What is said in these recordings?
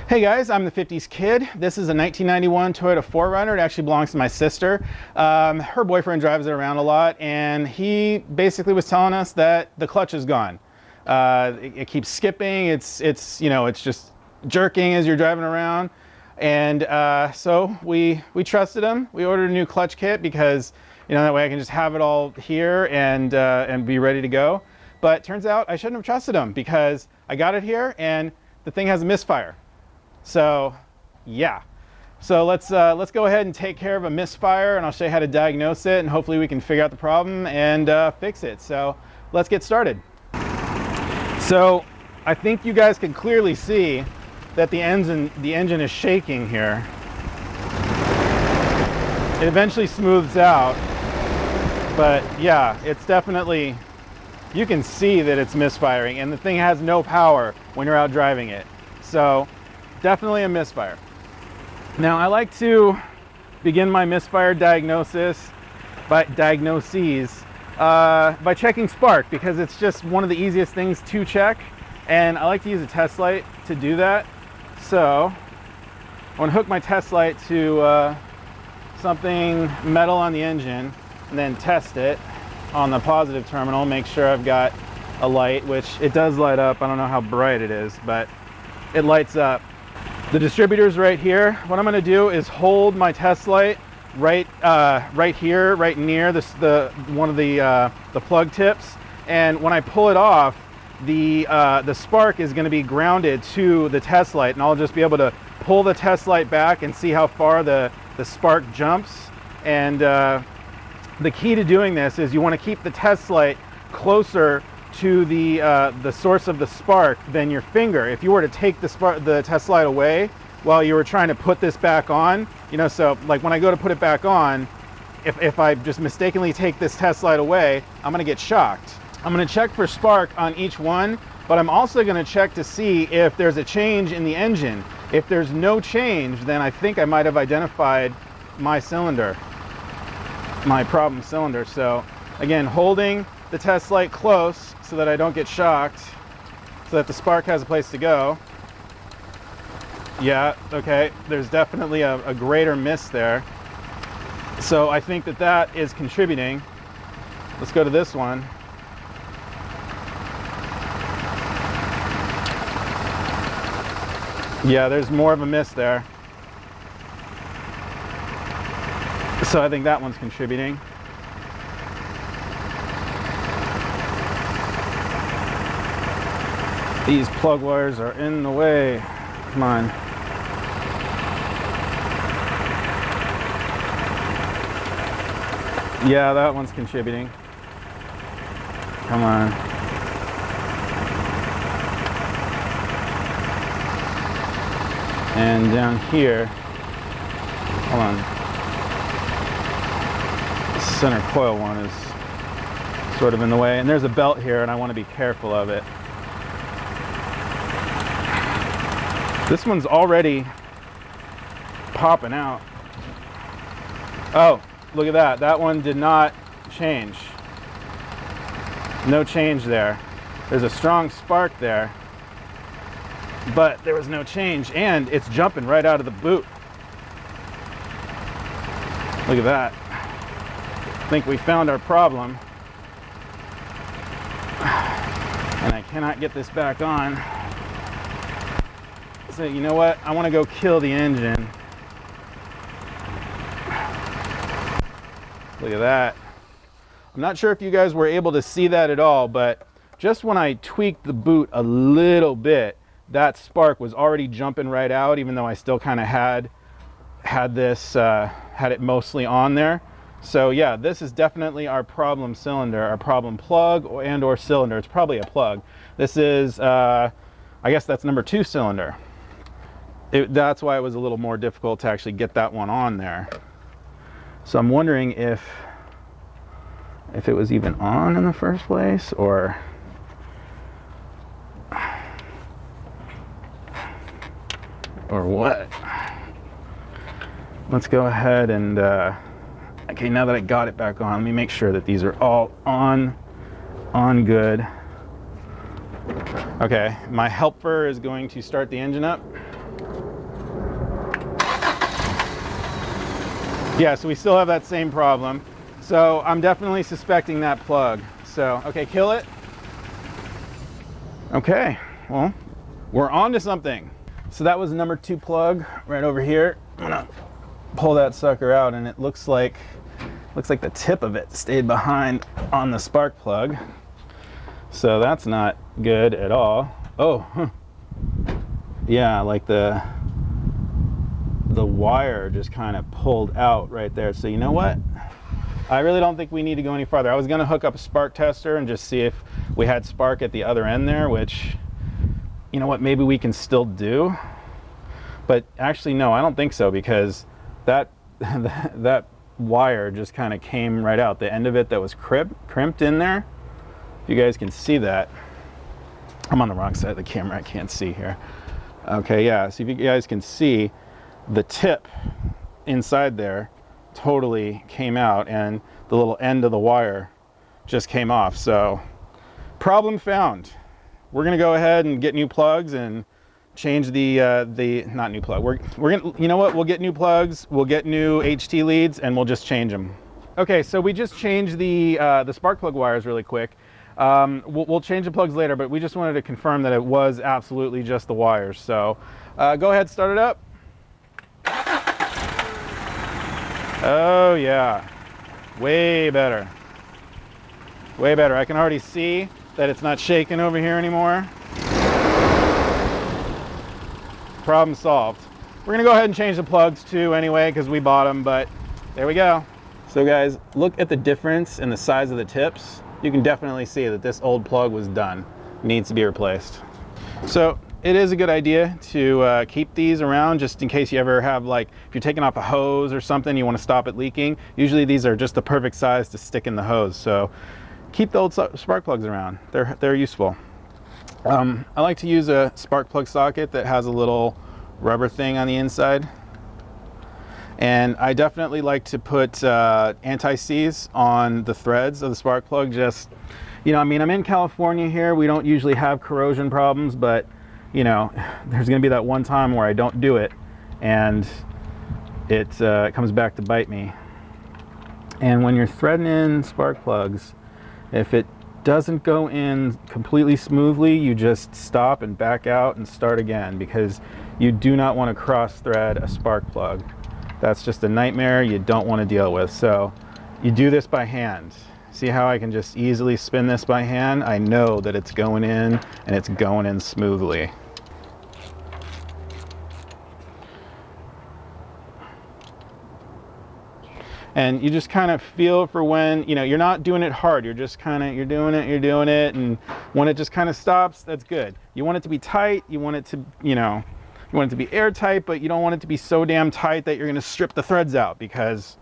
Hey guys, I'm the 50s Kid. This is a 1991 Toyota 4Runner. It actually belongs to my sister. Her boyfriend drives it around a lot, and he basically was telling us that the clutch is gone. It keeps skipping. It's just jerking as you're driving around. And so we trusted him. We ordered a new clutch kit because that way I can just have it all here and be ready to go. But turns out I shouldn't have trusted him because I got it here and the thing has a misfire. So yeah, so let's go ahead and take care of a misfire, and I'll show you how to diagnose it, and hopefully we can figure out the problem and fix it. So let's get started. So I think you guys can clearly see that the engine is shaking here. It eventually smooths out, but yeah, it's definitely, you can see that it's misfiring, and the thing has no power when you're out driving it. So definitely a misfire. Now I like to begin my misfire diagnoses by checking spark, because it's just one of the easiest things to check, and I like to use a test light to do that. So I want to hook my test light to something metal on the engine and then test it on the positive terminal, make sure I've got a light, which it does light up. I don't know how bright it is, but it lights up. The distributor's right here. What I'm going to do is hold my test light right here, right near one of the plug tips, and when I pull it off, the spark is going to be grounded to the test light, and I'll just be able to pull the test light back and see how far the spark jumps. And the key to doing this is you want to keep the test light closer to the source of the spark than your finger. If you were to take the test light away while you were trying to put this back on, so like when I go to put it back on, if I just mistakenly take this test light away, I'm going to get shocked. I'm going to check for spark on each one, but I'm also going to check to see if there's a change in the engine. If there's no change, then I think I might have identified my cylinder, my problem cylinder. So again, holding the test light close so that I don't get shocked, so that the spark has a place to go. Yeah, okay, there's definitely a greater miss there. So I think that is contributing. Let's go to this one. Yeah, there's more of a miss there. So I think that one's contributing. These plug wires are in the way. Come on. Yeah, that one's contributing. Come on. And down here, hold on. The center coil one is sort of in the way. And there's a belt here, and I want to be careful of it. This one's already popping out. Oh, look at that. That one did not change. No change there. There's a strong spark there, but there was no change, and it's jumping right out of the boot. Look at that. I think we found our problem. And I cannot get this back on. So you know what? I want to go kill the engine. Look at that. I'm not sure if you guys were able to see that at all, but just when I tweaked the boot a little bit, that spark was already jumping right out, even though I still kind of had it mostly on there. So yeah, this is definitely our problem cylinder, our problem plug or cylinder. It's probably a plug. This is, I guess that's number 2 cylinder. That's why it was a little more difficult to actually get that one on there. So I'm wondering if it was even on in the first place, or what. Let's go ahead and okay, now that I got it back on, let me make sure that these are all on good. Okay, my helper is going to start the engine up. Yeah, so we still have that same problem. So I'm definitely suspecting that plug. So, okay, kill it. Okay, well, we're on to something. So that was number 2 plug right over here. I'm gonna pull that sucker out, and it looks like the tip of it stayed behind on the spark plug. So that's not good at all. Oh, yeah, like the wire just kind of pulled out right there. So you know what? I really don't think we need to go any farther. I was gonna hook up a spark tester and just see if we had spark at the other end there, which, you know what, maybe we can still do. But actually, no, I don't think so, because that wire just kind of came right out. The end of it that was crimped in there. If you guys can see that. I'm on the wrong side of the camera, I can't see here. Okay, yeah, so if you guys can see, the tip inside there totally came out, and the little end of the wire just came off. So problem found. We're gonna go ahead and get new plugs and change the not new plug. We're gonna, you know what, we'll get new plugs, we'll get new HT leads, and we'll just change them. Okay, so we just changed the spark plug wires really quick. We'll change the plugs later, but we just wanted to confirm that it was absolutely just the wires. So go ahead, start it up. Oh yeah, way better. Way better. I can already see that it's not shaking over here anymore. Problem solved. We're gonna go ahead and change the plugs too anyway, because we bought them, but there we go. So guys, look at the difference in the size of the tips. You can definitely see that this old plug was done. It needs to be replaced. So it is a good idea to keep these around just in case you ever have, like, if you're taking off a hose or something, you want to stop it leaking. Usually these are just the perfect size to stick in the hose. So keep the old spark plugs around. They're useful. I like to use a spark plug socket that has a little rubber thing on the inside. And I definitely like to put anti-seize on the threads of the spark plug. Just, you know, I mean, I'm in California here. We don't usually have corrosion problems, but, you know, there's gonna be that one time where I don't do it and it comes back to bite me. And when you're threading in spark plugs, if it doesn't go in completely smoothly, you just stop and back out and start again, because you do not want to cross thread a spark plug. That's just a nightmare you don't want to deal with. So you do this by hand. See how I can just easily spin this by hand? I know that it's going in, and it's going in smoothly. And you just kind of feel for when, you know, you're not doing it hard. You're just kind of, you're doing it. And when it just kind of stops, that's good. You want it to be tight. You want it to, you know, you want it to be airtight, but you don't want it to be so damn tight that you're going to strip the threads out, because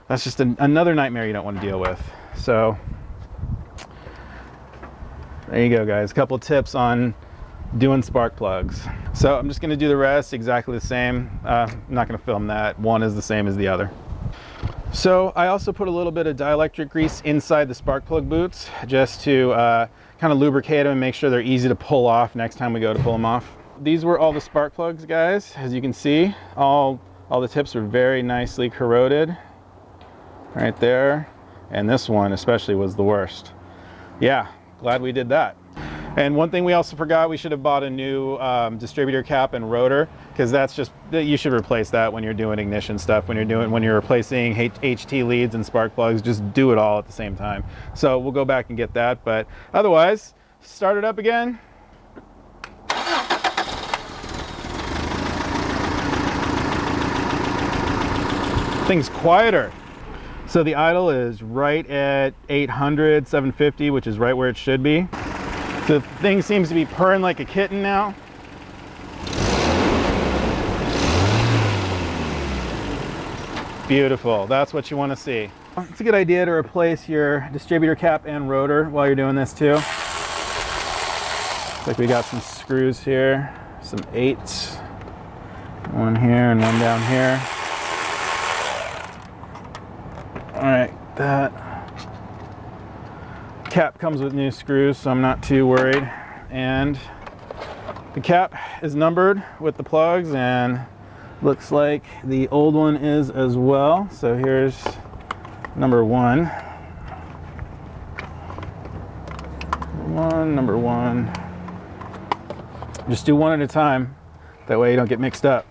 that's just another nightmare you don't want to deal with. So there you go, guys. A couple of tips on doing spark plugs. So I'm just going to do the rest exactly the same. I'm not going to film that. One is the same as the other. So I also put a little bit of dielectric grease inside the spark plug boots, just to kind of lubricate them and make sure they're easy to pull off next time we go to pull them off. These were all the spark plugs, guys. As you can see, all the tips are very nicely corroded right there. And this one especially was the worst. Yeah, glad we did that. And one thing we also forgot, we should have bought a new distributor cap and rotor, because that's just, you should replace that when you're doing ignition stuff. When you're replacing HT leads and spark plugs, just do it all at the same time. So we'll go back and get that, but otherwise, start it up again. Thing's quieter. So the idle is right at 800, 750, which is right where it should be. The thing seems to be purring like a kitten now. Beautiful, that's what you want to see. It's a good idea to replace your distributor cap and rotor while you're doing this too. Looks like we got some screws here, some 8s. One here and one down here. All right, that cap comes with new screws, so I'm not too worried. And the cap is numbered with the plugs, and Looks like the old one is as well. So here's number one. Number one. Just do one at a time. That way you don't get mixed up.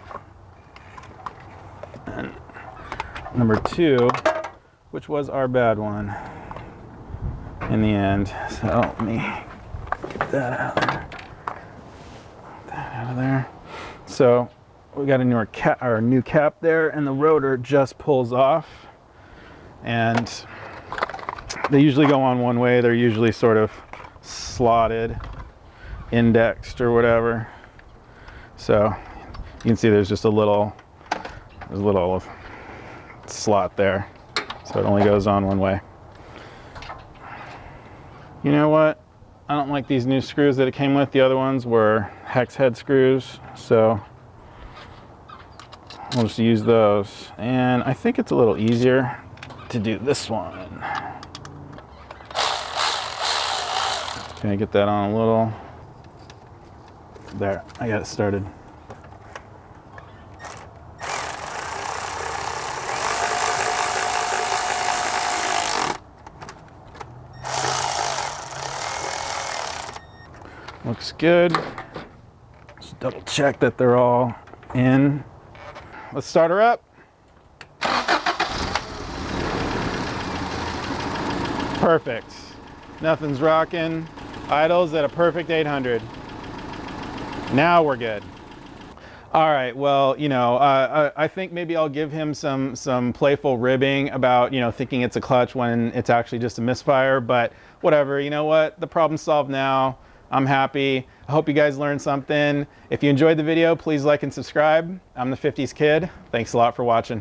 And number two, which was our bad one in the end. So let me get that out of there. That out of there. So we got a new cap there, and the rotor just pulls off. And they usually go on one way. They're usually sort of slotted, indexed or whatever. So you can see there's just a little slot there. So it only goes on one way. You know what? I don't like these new screws that it came with. The other ones were hex head screws. So we'll just use those. And I think it's a little easier to do this one. Can I get that on a little? There, I got it started. Looks good. Just double check that they're all in. Let's start her up. Perfect. Nothing's rocking. Idle's at a perfect 800. Now we're good. All right, well, you know, I think maybe I'll give him some playful ribbing about, you know, thinking it's a clutch when it's actually just a misfire, but whatever, you know what? The problem's solved now. I'm happy. I hope you guys learned something. If you enjoyed the video, please like and subscribe. I'm the 50s Kid. Thanks a lot for watching.